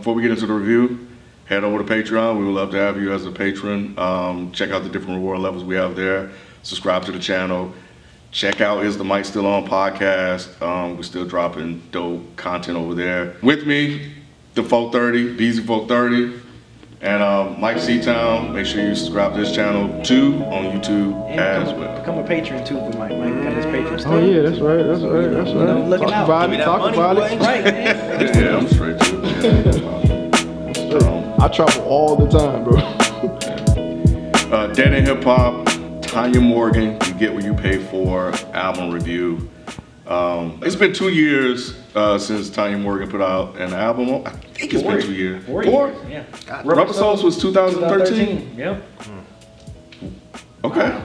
before we get into the review, head over to Patreon. We would love to have you as a patron. Check out the different reward levels we have there. Subscribe to the channel. Check out Is the Mic Still On podcast. We're still dropping dope content over there. With me, the 430, BZ430, and Mike C-Town. Make sure you subscribe to this channel too on YouTube and as well. Become a patron too for Mike. Mike got his patron stuff. Oh yeah, that's right. That's right. That's right. You know, looking talk out. about it. Talk about it. Right, man. Yeah, I'm straight too. I travel all the time, bro. Dead in Hip Hop, Tanya Morgan, You Get What You Pay For, album review. It's been 2 years since Tanya Morgan put out an album. I think it's been 2 years. 4 Four? years, yeah. Rubber Souls was 2013? Yep. Okay.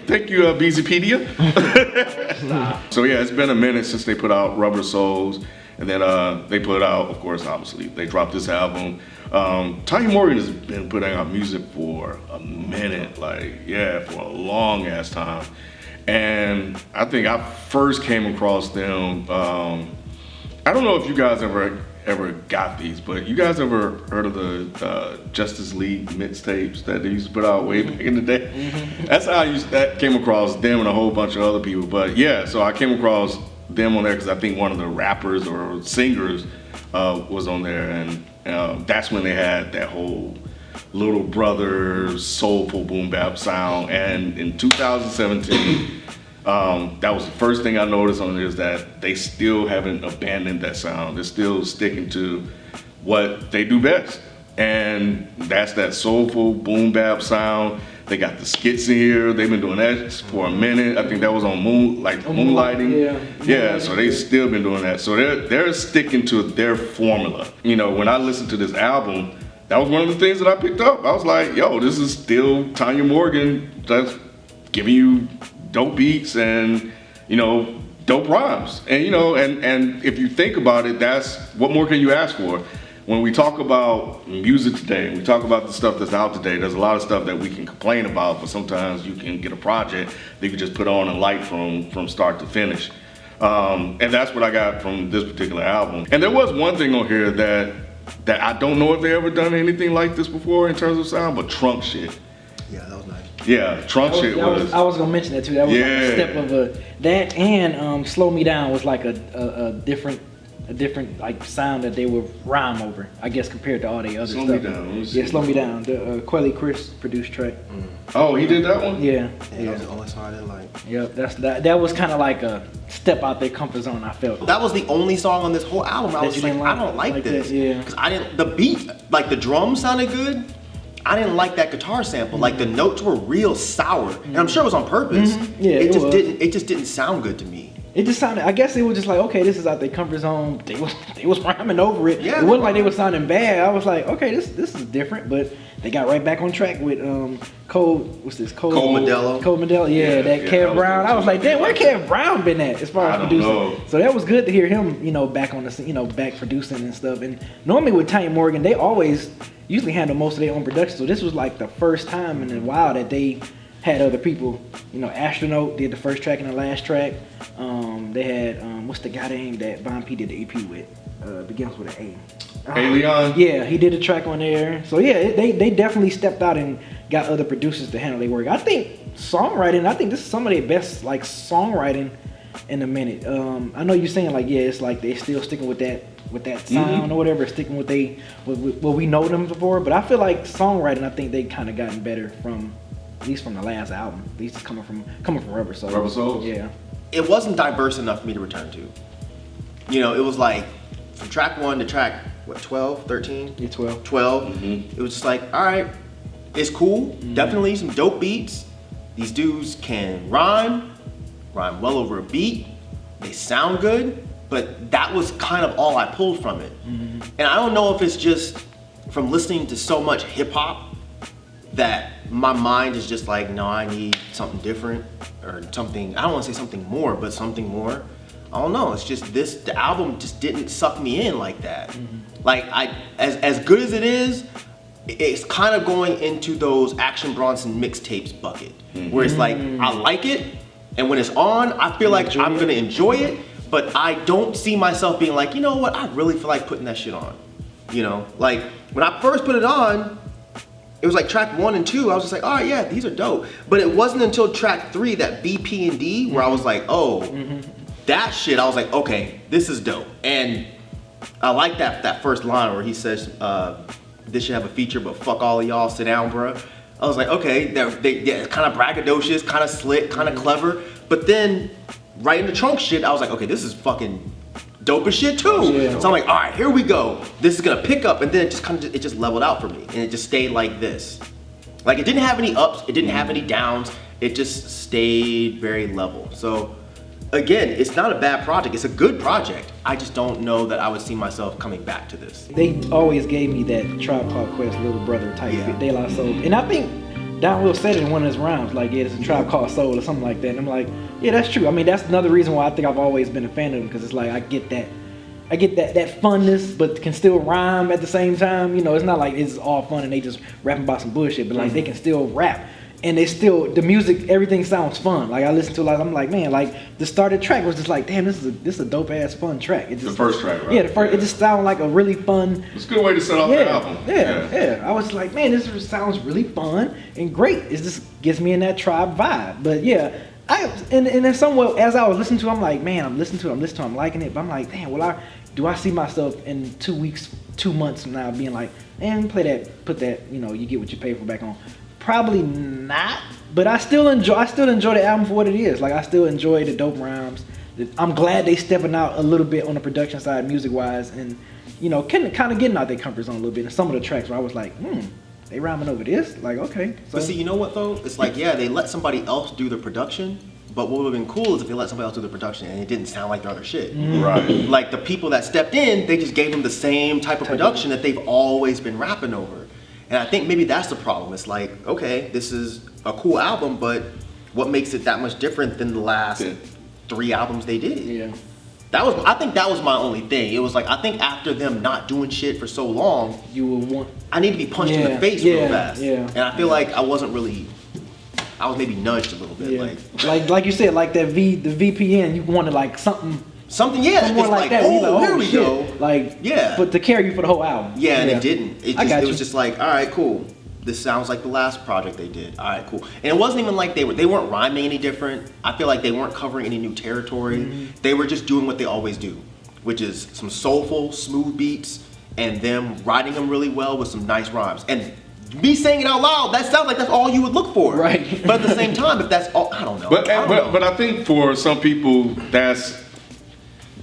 Thank you, BZpedia. So yeah, it's been a minute since they put out Rubber Souls. And then they put out, of course, obviously, they dropped this album. Tanya Morgan has been putting out music for a minute, like, yeah, for a long ass time. And I think I first came across them, I don't know if you guys ever got these, but you guys ever heard of the Justice League mixtapes that they used to put out way back in the day? Mm-hmm. That's how that came across them and a whole bunch of other people. But yeah, so I came across them on there because I think one of the rappers or singers was on there, and that's when they had that whole Little Brother soulful boom bap sound. And in 2017, that was the first thing I noticed on it, is that they still haven't abandoned that sound. They're still sticking to what they do best, and that's that soulful boom bap sound. They got the skits in here. They've been doing that for a minute. I think that was on Moonlighting. Yeah. So they still been doing that. So they're sticking to their formula. You know, when I listened to this album, that was one of the things that I picked up. I was like, yo, this is still Tanya Morgan that's giving you dope beats and, you know, dope rhymes. And, you know, and if you think about it, that's, what more can you ask for? When we talk about music today, we talk about the stuff that's out today, there's a lot of stuff that we can complain about, but sometimes you can get a project that you can just put on and light from start to finish. And that's what I got from this particular album. And there was one thing on here that I don't know if they ever done anything like this before in terms of sound, but Trunk Shit. Yeah, that was nice. Yeah, Trunk Shit was. I was gonna mention that too. That was like a step of that, and Slow Me Down was like a different like sound that they would rhyme over, I guess, compared to all the other stuff. Slow Me Down. Yeah, Slow Me Down. The Quelle Chris produced track. Oh, he did that one? Yeah. That was the only song I didn't like. Yep, that was kind of like a step out their comfort zone, I felt. That was the only song on this whole album I was like, I don't like this. Yeah. Because I didn't, the beat, like the drums sounded good. I didn't like that guitar sample. Like the notes were real sour. And I'm sure it was on purpose. Yeah, it just didn't sound good to me. It just sounded, I guess it was just like, okay, this is out their comfort zone. They was rhyming over it. Yeah, it wasn't like they were sounding bad. I was like, okay, this is different, but they got right back on track with Cole Modelo, that Kev Brown. I was like, damn, where Kev Brown been at as far as producing? So that was good to hear him, you know, back on the, you know, back producing and stuff. And normally with Tanya Morgan, they usually handle most of their own production. So this was like the first time in a while that they had other people. You know, Astronote did the first track and the last track. They had what's the guy name that Von P did the EP with? Begins with an A. Ilyas? Yeah, he did a track on there. So yeah, they definitely stepped out and got other producers to handle their work. I think songwriting, this is some of their best like songwriting in a minute. I know you're saying like, yeah, it's like they're still sticking with that sound or whatever, sticking with what we know them for. But I feel like songwriting, I think they kind of gotten better from, at least from the last album. At least it's coming from Rubber Souls. Rubber Souls? Yeah. It wasn't diverse enough for me to return to. You know, it was like from track 1 to track, what, 12, 13? Yeah, 12. 12. It was just like, all right, it's cool. Definitely some dope beats. These dudes can rhyme well over a beat. They sound good, but that was kind of all I pulled from it. And I don't know if it's just from listening to so much hip hop that my mind is just like, no, I need something different or something. I don't want to say something more, but something more. I don't know. It's just the album just didn't suck me in like that. Like as good as it is, it's kind of going into those Action Bronson mixtapes bucket, where it's like I like it, and when it's on, I feel like I'm gonna enjoy it, but I don't see myself being like, you know what, I really feel like putting that shit on. You know, like when I first put it on, it was like track 1 and 2. I was just like, all right, yeah, these are dope. But it wasn't until track 3, that B, P, and D, where I was like, oh, that shit. I was like, okay, this is dope. And I like that first line where he says, this should have a feature, but fuck all of y'all, sit down, bruh. I was like, okay, they're kind of braggadocious, kind of slick, kind of clever. But then, right in the trunk shit, I was like, okay, this is fucking dope as shit too. So I'm like, all right, here we go. This is gonna pick up, and then it just leveled out for me, and it just stayed like this. Like it didn't have any ups, it didn't have any downs. It just stayed very level. So again, it's not a bad project. It's a good project. I just don't know that I would see myself coming back to this. They always gave me that Tribe Called Quest little brother type De La Soul, and I think Donwill said it in one of his rhymes, like, yeah, it's a Tribe Called Soul or something like that. And I'm like, yeah, that's true. I mean, that's another reason why I think I've always been a fan of them, because it's like I get that funness, but can still rhyme at the same time. You know, it's not like it's all fun and they just rapping about some bullshit, but like they can still rap. And they still, the music, everything sounds fun. Like I listen to it, like I'm like, man, like the started track was just like, damn, this is a dope ass fun track. It just, the first track, right? Yeah, it just sounded like a really fun. It's a good way to set off the album. Yeah. I was like, man, this just sounds really fun and great. It just gets me in that Tribe vibe. But yeah, and in some way, as I was listening to it, I'm like, man, I'm listening to it, I'm liking it. But I'm like, damn, do I see myself in 2 weeks, 2 months from now being like, man, play that, put that, you know, you get what you pay for back on. Probably not, but I still enjoy the album for what it is. Like I still enjoy the dope rhymes. I'm glad they stepping out a little bit on the production side, music wise, and you know, kind of getting out their comfort zone a little bit. And some of the tracks where I was like, they rhyming over this, like okay. So. But see, you know what though? It's like they let somebody else do the production. But what would have been cool is if they let somebody else do the production and it didn't sound like their other shit. Right. Like the people that stepped in, they just gave them the same type of production that they've always been rapping over. And I think maybe that's the problem. It's like, okay, this is a cool album, but what makes it that much different than the last 3 albums they did? Yeah. I think that was my only thing. It was like, I think after them not doing shit for so long, I need to be punched in the face real fast. Yeah. And I feel like I was maybe nudged a little bit. Yeah. Like you said, like the VPN, you wanted like something more like that. Oh, here we go. Like, but to carry you for the whole album. Yeah, and it didn't. It was just like, all right, cool. This sounds like the last project they did. All right, cool. And it wasn't even like they weren't rhyming any different. I feel like they weren't covering any new territory. They were just doing what they always do, which is some soulful, smooth beats, and them writing them really well with some nice rhymes. And me saying it out loud, that sounds like that's all you would look for. Right. But at the same time, if that's all, I don't know. But I think for some people, that's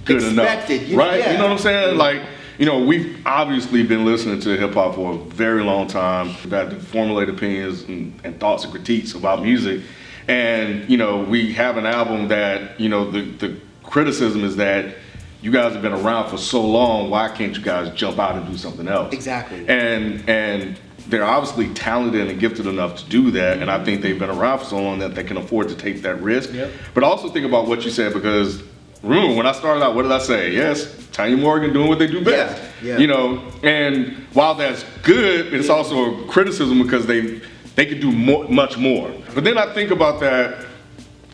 good expected, enough, right? Yeah. You know what I'm saying? Like, you know, we've obviously been listening to hip hop for a very long time. We've had to formulate opinions and thoughts and critiques about music. And, you know, we have an album that, you know, the criticism is that you guys have been around for so long, why can't you guys jump out and do something else? Exactly. And they're obviously talented and gifted enough to do that, and I think they've been around for so long that they can afford to take that risk. Yep. But also think about what you said, because remember when I started out, what did I say? Yes, Tanya Morgan doing what they do best. Yeah. You know, and while that's good, it's also a criticism because they could do much more. But then I think about that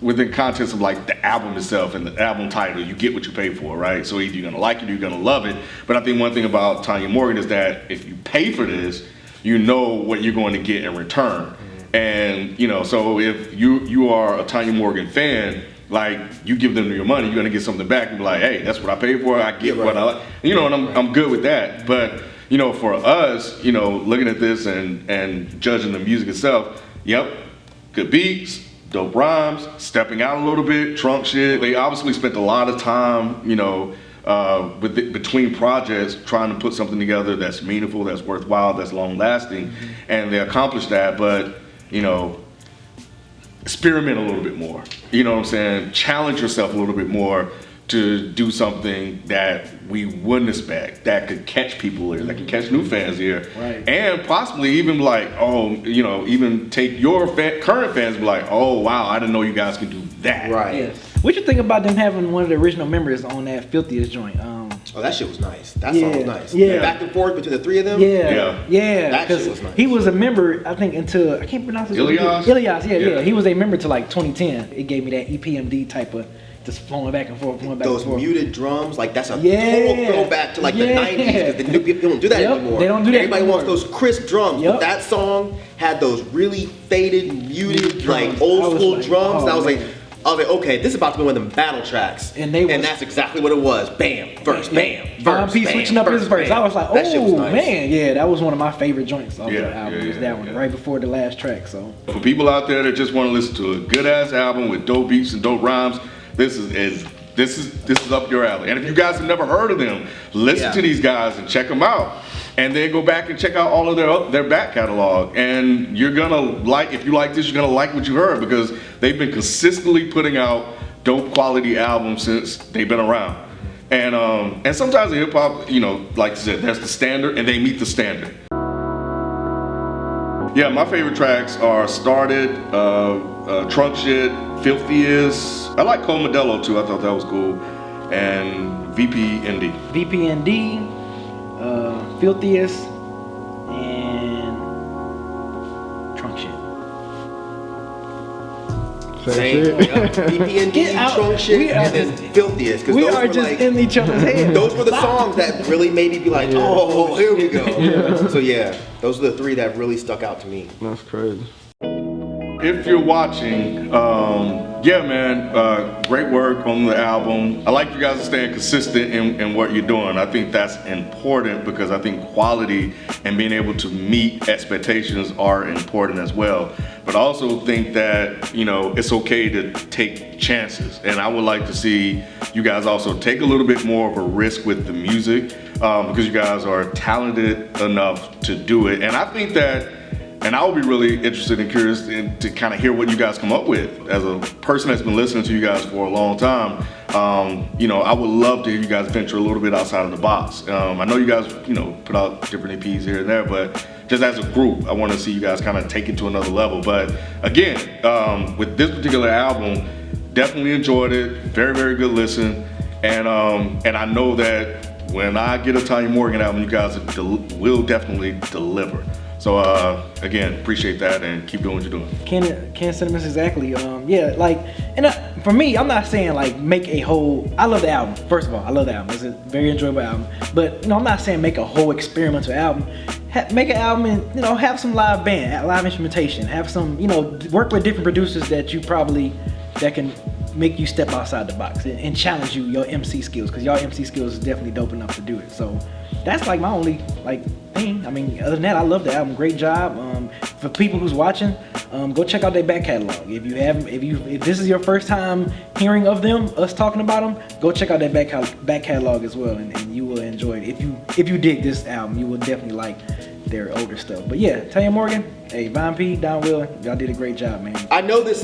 within context of like the album itself and the album title. You get what you pay for, right? So either you're gonna like it or you're gonna love it. But I think one thing about Tanya Morgan is that if you pay for this, you know what you're going to get in return. And you know, so if you are a Tanya Morgan fan, like you give them your money, you're gonna get something back and be like, hey, that's what I paid for, I get what I like. You know, and I'm good with that. But you know, for us, you know, looking at this and judging the music itself, yep, good beats, dope rhymes, stepping out a little bit, trunk shit. They obviously spent a lot of time, you know, between projects trying to put something together that's meaningful, that's worthwhile, that's long lasting, and they accomplished that. But you know, experiment a little bit more. You know what I'm saying? Challenge yourself a little bit more to do something that we wouldn't expect, that could catch people here, that could catch new fans here, right. And possibly even like, oh, you know, even take your current fans and be like, oh wow, I didn't know you guys could do that. Right. Yeah. What you think about them having one of the original members on that Filthiest joint? Oh, that shit was nice. That song was nice. Yeah. Back and forth between the three of them. Yeah. That shit was nice. He was a member, I think, until I can't pronounce his name. Ilyas? Ilyas, yeah. He was a member to like 2010. It gave me that EPMD type of, just flowing back and forth, flowing back Those and forth. muted drums, like that's a Yeah. total throwback to like the Yeah. 90s, because the new people don't do that Yep, anymore. they don't do that Everybody anymore. wants those crisp drums. Yep. But that song had those really faded, muted, Drums. like I old was school like, drums. oh, I was man. like, okay, this is about to be one of them battle tracks. And that's exactly what it was. Bam, verse, bam, Von verse, P bam, switching up his verse. bam. I was like, That shit was oh nice. man, yeah, that was one of my favorite joints off Yeah, the album. yeah, was yeah, that one yeah. right before the last track. So For people out there that just want to listen to a good ass album with dope beats and dope rhymes, this is up your alley. And if you guys have never heard of them, listen to these guys and check them out. And then go back and check out all of their back catalog. And you're gonna like, if you like this, you're gonna like what you heard, because they've been consistently putting out dope quality albums since they've been around. And sometimes in hip hop, you know, like I said, that's the standard, and they meet the standard. Yeah, my favorite tracks are Started, Trunk Shit, Filthiest. I like Cole Modelo too, I thought that was cool. And VPND. VPND, Filthiest, and Trunk Shit. Same. Same shit. Yep. VPND, Get out. Trunk Shit, We are and then Filthiest. 'Cause We those are were just like, in each other's head. those were the songs that really made me be like, oh, here we go. So yeah, those are the three that really stuck out to me. That's crazy. If you're watching, yeah, man, great work on the album. I like you guys are staying consistent in what you're doing. I think that's important, because I think quality and being able to meet expectations are important as well. But I also think that, you know, it's okay to take chances. And I would like to see you guys also take a little bit more of a risk with the music, because you guys are talented enough to do it. And I think that, and I would be really interested and curious to kind of hear what you guys come up with. As a person that's been listening to you guys for a long time, you know, I would love to hear you guys venture a little bit outside of the box. I know you guys, you know, put out different EPs here and there, but just as a group, I want to see you guys kind of take it to another level. But again, with this particular album, definitely enjoyed it. Very, very good listen. And I know that when I get a Tanya Morgan album, you guys will definitely deliver. So again, appreciate that, and keep doing what you're doing. Ken sentiments exactly. Yeah, like, and for me, I'm not saying like make a whole. I love the album. First of all, I love the album. It's a very enjoyable album. But you know, I'm not saying make a whole experimental album. Make an album and, you know, have some live band, live instrumentation. Have some, you know, work with different producers that can make you step outside the box and challenge your MC skills, because your MC skills is definitely dope enough to do it. So that's like my only like thing. I mean, other than that, I love the album. Great job. For people who's watching, go check out their back catalog. If you haven't, if this is your first time hearing of them, us talking about them, go check out their back catalog as well, and you will enjoy it. If you dig this album, you will definitely like their older stuff. But yeah, Tanya Morgan, hey, Von P, Donwill, y'all did a great job, man. I know this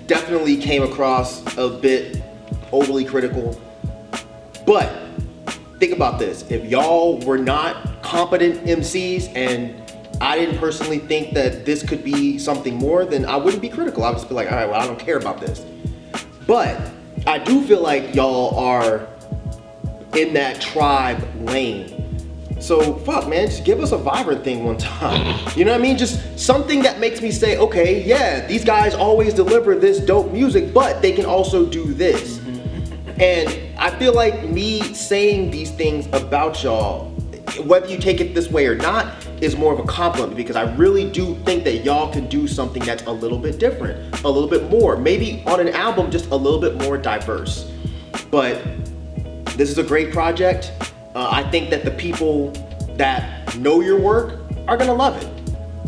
definitely came across a bit overly critical, but think about this. If y'all were not competent MCs and I didn't personally think that this could be something more, then I wouldn't be critical. I would just be like, all right, well, I don't care about this. But I do feel like y'all are in that tribe lane. So fuck, man, just give us a vibrant thing one time. You know what I mean? Just something that makes me say, okay, yeah, these guys always deliver this dope music, but they can also do this. And I feel like me saying these things about y'all, whether you take it this way or not, is more of a compliment, because I really do think that y'all can do something that's a little bit different, a little bit more, maybe on an album just a little bit more diverse. But this is a great project. I think that the people that know your work are gonna love it.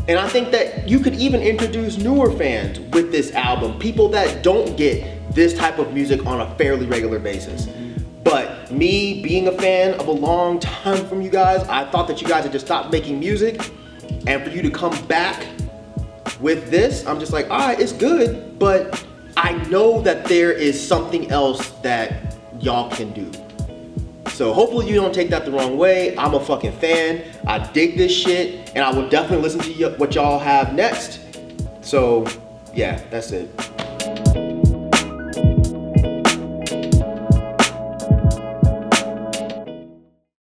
And I think that you could even introduce newer fans with this album, people that don't get this type of music on a fairly regular basis. But me being a fan of a long time from you guys, I thought that you guys had just stopped making music, and for you to come back with this, I'm just like, all right, it's good, but I know that there is something else that y'all can do. So hopefully you don't take that the wrong way. I'm a fucking fan. I dig this shit, and I will definitely listen to what y'all have next. So yeah, that's it.